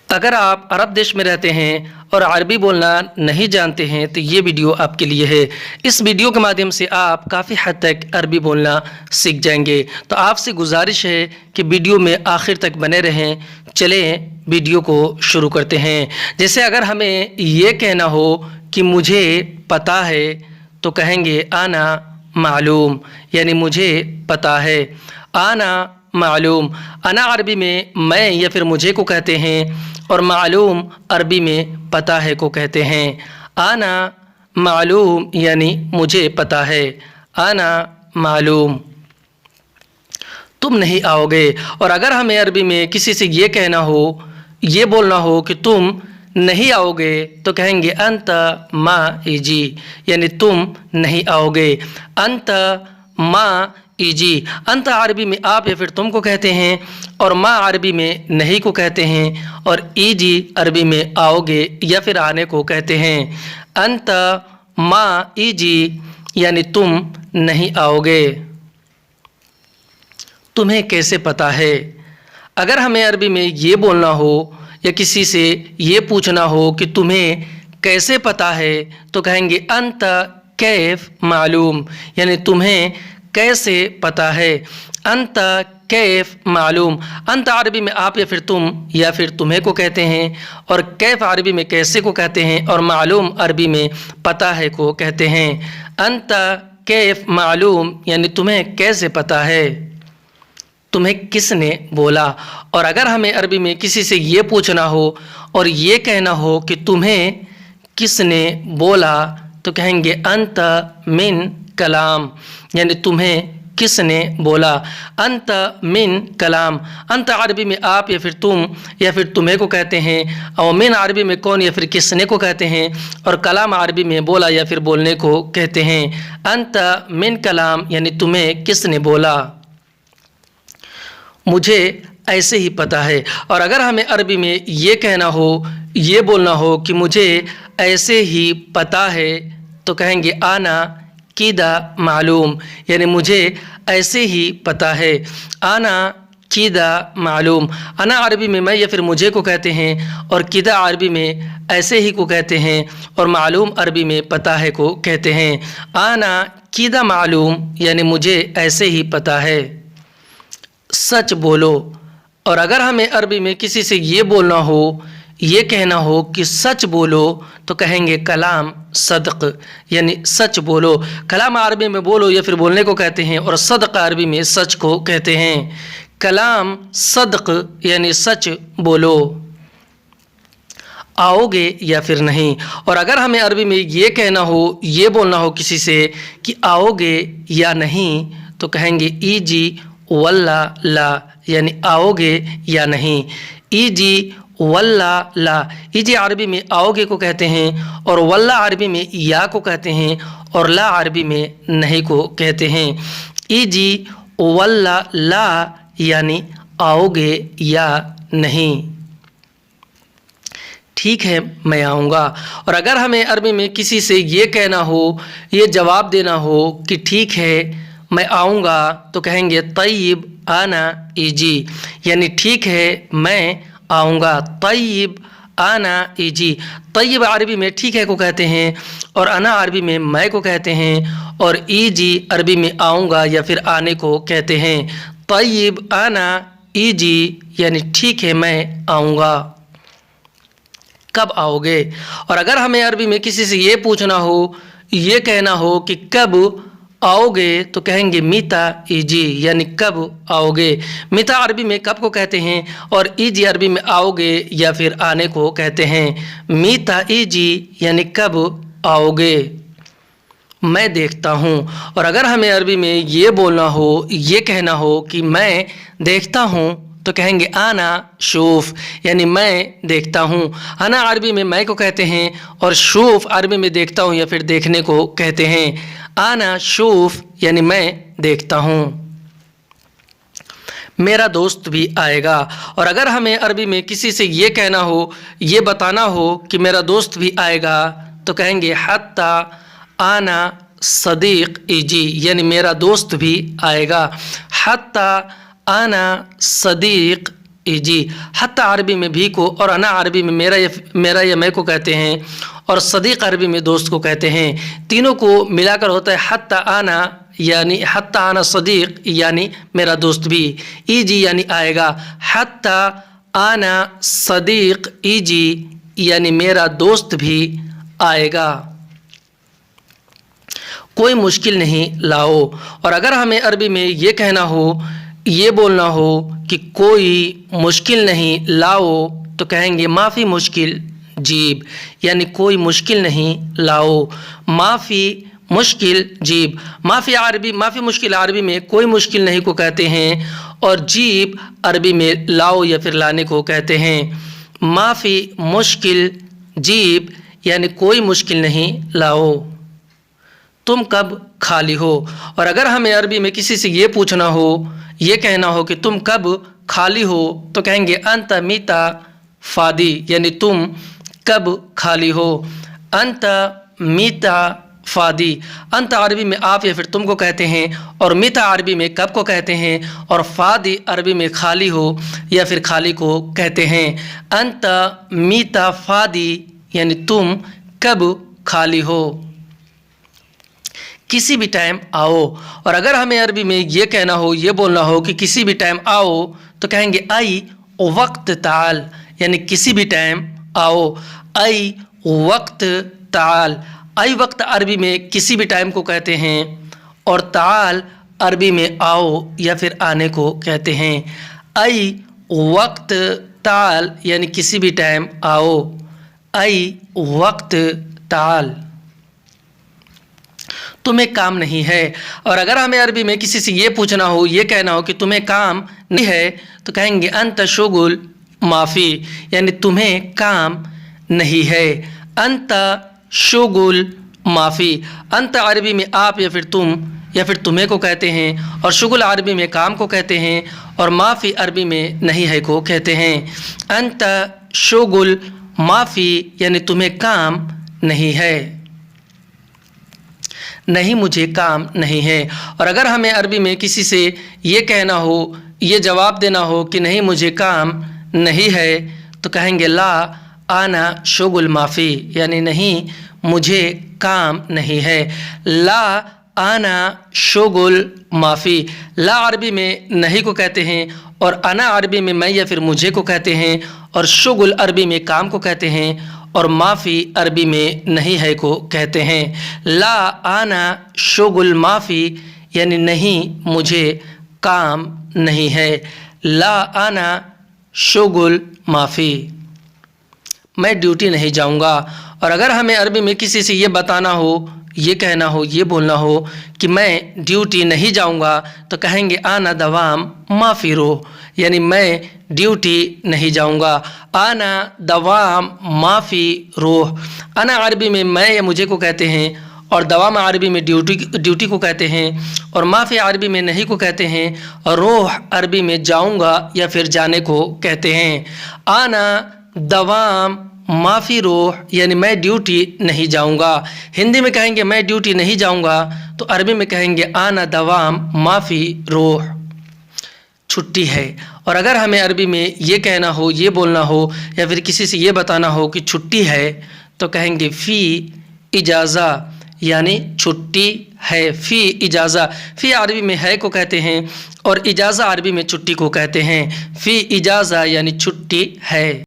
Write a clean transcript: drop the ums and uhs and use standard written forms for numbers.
اگر آپ عرب دیش میں رہتے ہیں اور عربی بولنا نہیں جانتے ہیں تو یہ ویڈیو آپ کے لیے ہے۔ اس ویڈیو کے مادھیم سے آپ کافی حد تک عربی بولنا سیکھ جائیں گے۔ تو آپ سے گزارش ہے کہ ویڈیو میں آخر تک بنے رہیں۔ چلیں ویڈیو کو شروع کرتے ہیں۔ جیسے اگر ہمیں یہ کہنا ہو کہ مجھے پتہ ہے تو کہیں گے آنا معلوم، یعنی مجھے پتہ ہے۔ آنا معلوم، انا عربی میں میں یا پھر مجھے کو کہتے ہیں، اور معلوم عربی میں پتہ ہے کو کہتے ہیں۔ آنا معلوم یعنی مجھے پتہ ہے، آنا معلوم۔ تم نہیں آؤ گے، اور اگر ہمیں عربی میں کسی سے یہ کہنا ہو، یہ بولنا ہو کہ تم نہیں آؤ گے تو کہیں گے انت ما ایجی، یعنی تم نہیں آؤ گے۔ انت ما ایجی، انت عربی میں آپ یا پھر تم کو کہتے ہیں، اور ما عربی میں نہیں کو کہتے ہیں، اور ایجی عربی میں آؤ گے یا پھر آنے کو کہتے ہیں۔ انت ما ایجی یعنی تم نہیں آؤ گے۔ تمہیں کیسے پتہ ہے؟ اگر ہمیں عربی میں یہ بولنا ہو یا کسی سے یہ پوچھنا ہو کہ تمہیں کیسے پتہ ہے تو کہیں گے انت کیف معلوم، یعنی تمہیں کیسے پتہ ہے۔ انت کیف معلوم، انت عربی میں آپ یا پھر تم یا پھر تمہیں کو کہتے ہیں، اور کیف عربی میں کیسے کو کہتے ہیں، اور معلوم عربی میں پتہ ہے کو کہتے ہیں۔ انت کیف معلوم یعنی تمہیں کیسے پتہ ہے، تمہیں کس نے بولا۔ اور اگر ہمیں عربی میں کسی سے یہ پوچھنا ہو اور یہ کہنا ہو کہ تمہیں کس نے بولا تو کہیں گے انت من کلام، یعنی تمہیں کس نے بولا۔ انت من کلام، انت عربی میں آپ یا پھر تم یا پھر تمہیں کو کہتے ہیں، اور من عربی میں کون یا پھر کس نے کو کہتے ہیں، اور کلام عربی میں بولا یا پھر بولنے کو کہتے ہیں۔ انت من کلام یعنی تمہیں کس نے بولا، مجھے ایسے ہی پتہ ہے۔ اور اگر ہمیں عربی میں یہ کہنا ہو، یہ بولنا ہو کہ مجھے ایسے ہی پتہ ہے تو کہیں گے آنا کیدا معلوم، یعنی مجھے ایسے ہی پتہ ہے۔ آنا کیدا معلوم، انا عربی میں یا پھر مجھے کو کہتے ہیں، اور کیدا عربی میں ایسے ہی کو کہتے ہیں، اور معلوم عربی میں پتہ ہے کو کہتے ہیں۔ آنا کیدا معلوم یعنی مجھے ایسے ہی پتہ ہے۔ سچ بولو، اور اگر ہمیں عربی میں کسی سے یہ بولنا ہو، یہ کہنا ہو کہ سچ بولو تو کہیں گے کلام صدق، یعنی سچ بولو۔ کلام عربی میں بولو یا پھر بولنے کو کہتے ہیں، اور صدق عربی میں سچ کو کہتے ہیں۔ کلام صدق یعنی سچ بولو۔ آؤ گے یا پھر نہیں، اور اگر ہمیں عربی میں یہ کہنا ہو، یہ بولنا ہو کسی سے کہ آؤ گے یا نہیں تو کہیں گے ایجی واللہ لا، یعنی آؤ گے یا نہیں۔ ایجی واللہ لا، ایجی عربی میں آؤ گے کو کہتے ہیں، اور واللہ عربی میں یا کو کہتے ہیں، اور لا عربی میں نہیں کو کہتے ہیں۔ ایجی واللہ لا یعنی آؤ گے یا نہیں۔ ٹھیک ہے میں آؤں گا، اور اگر ہمیں عربی میں کسی سے یہ کہنا ہو، یہ جواب دینا ہو کہ ٹھیک ہے میں آؤں گا تو کہیں گے طیب آنا ایجی، یعنی ٹھیک ہے میں آؤں گا۔ طیب آنا ایجی، طیب عربی میں ٹھیک ہے کو کہتے ہیں، اور انا عربی میں میں کو کہتے ہیں، اور ایجی عربی میں آؤں گا یا پھر آنے کو کہتے ہیں۔ طیب آنا ایجی یعنی ٹھیک ہے میں آؤں گا۔ کب آؤ گے، اور اگر ہمیں عربی میں کسی سے یہ پوچھنا ہو، یہ کہنا ہو کہ کب آؤ گے تو کہیں گے میتا ایجی، یعنی کب آؤ گے۔ میتا عربی میں کب کو کہتے ہیں، اور ایجی عربی میں آؤ گے یا پھر آنے کو کہتے ہیں۔ میتا ایجی یعنی کب آؤ گے۔ میں دیکھتا ہوں، اور اگر ہمیں عربی میں یہ بولنا ہو، یہ کہنا ہو کہ میں دیکھتا ہوں تو کہیں گے آنا شوف، یعنی میں دیکھتا ہوں۔ انا عربی میں میں کو کہتے ہیں، اور شوف عربی میں دیکھتا ہوں یا پھر دیکھنے کو کہتے ہیں۔ آنا شوف یعنی میں دیکھتا ہوں۔ میرا دوست بھی آئے گا، اور اگر ہمیں عربی میں کسی سے یہ کہنا ہو، یہ بتانا ہو کہ میرا دوست بھی آئے گا تو کہیں گے حتی آنا صدیق ایجی، یعنی میرا دوست بھی آئے گا۔ حتی آنا صدیق جی حتی عربی میں بھی کو اور انا عربی میں میرا یا میں کو کہتے ہیں اور صدیق عربی میں دوست کو کہتے ہیں. تینوں کو ملا کر ہوتا ہے حتی انا یعنی حتی انا صدیق یعنی میرا دوست بھی. ایجی یعنی آئے گا. حتی انا صدیق ایجی یعنی میرا دوست بھی آئے گا. کوئی مشکل نہیں لاؤ. اور اگر ہمیں عربی میں یہ کہنا ہو یہ بولنا ہو کہ کوئی مشکل نہیں لاؤ تو کہیں گے معافی مشکل جیب یعنی کوئی مشکل نہیں لاؤ. معافی مشکل جیب. معافی مشکل عربی میں کوئی مشکل نہیں کو کہتے ہیں اور جیب عربی میں لاؤ یا پھر لانے کو کہتے ہیں. معافی مشکل جیب یعنی کوئی مشکل نہیں لاؤ. تم کب خالی ہو. اور اگر ہمیں عربی میں کسی سے یہ پوچھنا ہو یہ کہنا ہو کہ تم کب خالی ہو تو کہیں گے انت میتا فادی یعنی تم کب خالی ہو. انت میتا فادی. انت عربی میں آپ یا پھر تم کو کہتے ہیں اور میتا عربی میں کب کو کہتے ہیں اور فادی عربی میں خالی ہو یا پھر خالی کو کہتے ہیں. انت میتا فادی یعنی تم کب خالی ہو. کسی بھی ٹائم آؤ. اور اگر ہمیں عربی میں یہ کہنا ہو یہ بولنا ہو کہ کسی بھی ٹائم آؤ تو کہیں گے ای وقت تعال یعنی کسی بھی ٹائم آؤ. ای وقت تعال. ای وقت عربی میں کسی بھی ٹائم کو کہتے ہیں اور تعال عربی میں آؤ یا پھر آنے کو کہتے ہیں. ای وقت تعال یعنی کسی بھی ٹائم آؤ. ای وقت تعال. تمہیں کام نہیں ہے. اور اگر ہمیں عربی میں کسی سے یہ پوچھنا ہو یہ کہنا ہو کہ تمہیں کام نہیں ہے تو کہیں گے انت شغل معافی یعنی تمہیں کام نہیں ہے. انت شغل معافی. انت عربی میں آپ یا پھر تمہیں کو کہتے ہیں اور شغل عربی میں کام کو کہتے ہیں اور معافی عربی میں نہیں ہے کو کہتے ہیں. انت شغل معافی یعنی تمہیں کام نہیں ہے. نہیں مجھے کام نہیں ہے. اور اگر ہمیں عربی میں کسی سے یہ کہنا ہو یہ جواب دینا ہو کہ نہیں مجھے کام نہیں ہے تو کہیں گے لا آنا شغل معافی یعنی نہیں مجھے کام نہیں ہے. لا آنا شغل معافی. لا عربی میں نہیں کو کہتے ہیں اور انا عربی میں میں یا پھر مجھے کو کہتے ہیں اور شغل عربی میں کام کو کہتے ہیں اور معافی عربی میں نہیں ہے کو کہتے ہیں. لا آنا شغل معافی یعنی نہیں مجھے کام نہیں ہے. لا آنا شغل معافی. میں ڈیوٹی نہیں جاؤں گا. اور اگر ہمیں عربی میں کسی سے یہ بتانا ہو یہ کہنا ہو یہ بولنا ہو کہ میں ڈیوٹی نہیں جاؤں گا تو کہیں گے آنا دوام معافی روح یعنی میں ڈیوٹی نہیں جاؤں گا. آنا دوام معافی روح. انا عربی میں میں یا مجھے کو کہتے ہیں اور دوام عربی میں ڈیوٹی کو کہتے ہیں اور معافی عربی میں نہیں کو کہتے ہیں اور روح عربی میں جاؤں گا یا پھر جانے کو کہتے ہیں. آنا دوام معافی روح یعنی میں ڈیوٹی نہیں جاؤں گا. ہندی میں کہیں گے میں ڈیوٹی نہیں جاؤں گا تو عربی میں کہیں گے آنا دوام معافی روح. چھٹی ہے. اور اگر ہمیں عربی میں یہ کہنا ہو یہ بولنا ہو یا پھر کسی سے یہ بتانا ہو کہ چھٹی ہے تو کہیں گے فی اجازہ یعنی چھٹی ہے. فی اجازہ. فی عربی میں ہے کو کہتے ہیں اور اجازہ عربی میں چھٹی کو کہتے ہیں. فی اجازہ یعنی چھٹی ہے.